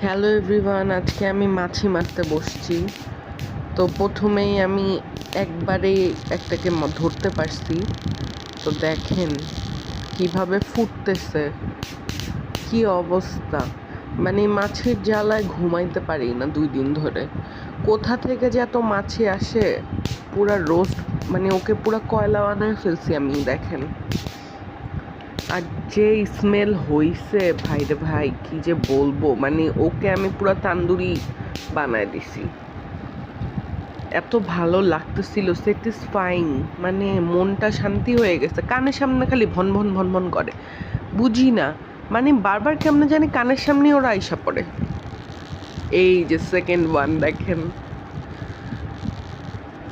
Hello everyone, আজকে আমি মাছি মারতে বসছি। তো প্রথমেই আমি একবারেই একটাকে ধরতে পারছি। তো দেখেন কিভাবে ফুটতেছে, কি অবস্থা। মানে মাছের জ্বালায় ঘুমাইতে পারি না 2 দিন ধরে। কোথা থেকে যে এত মাছি আসে, পুরা রোস্ট, মানে ওকে পুরা কয়লা বানায় ফেলছি আমি। দেখেন আর যে স্মেল হইছে ভাই রে ভাই, কি যে বলবো। মানে ওকে আমি পুরা তান্দুরি বানায় দিছি। এত ভালো লাগতেছিল, স্যাটিসফাইং, মানে মনটা শান্তি হয়ে গেছে। কানের সামনে খালি ভন ভন ভন ভন করে, বুঝি না। মানে বারবার কেমনে জানি কানের সামনে ওরা আইসা পড়ে। এই যে সেকেন্ড ওয়ান দেখেন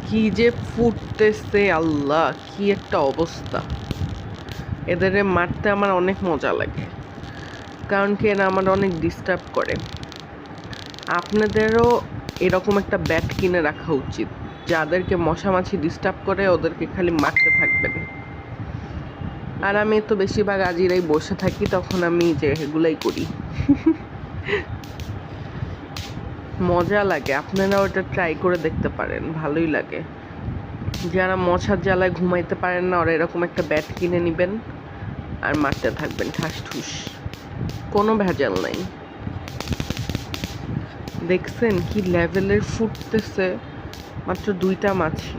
কি যে ফুটতেছে, আল্লাহ কি একটা অবস্থা। এদের মারতে আমার অনেক মজা লাগে, কারণ কি এরা আমার অনেক ডিস্টার্ব করে। আপনাদেরও এরকম একটা ব্যাট কিনে রাখা উচিত। যাদেরকে মশা মাছি ডিস্টার্ব করে ওদেরকে খালি মারতে থাকবেন। আর আমি তো বেশিরভাগ আজিরাই বসে থাকি, তখন আমি যে এগুলাই করি। মজা লাগে, আপনারা ওটা ট্রাই করে দেখতে পারেন, ভালোই লাগে। যারা মশার জ্বালায় ঘুমাইতে পারেন না, ওরা এরকম একটা ব্যাট কিনে নেবেন আর মারতে থাকবেন ঠাস ঠুস, কোনো ভেজাল নাই। দেখছেন কি লেভেলের ফুটতেছে, মাত্র 2টা মাছি।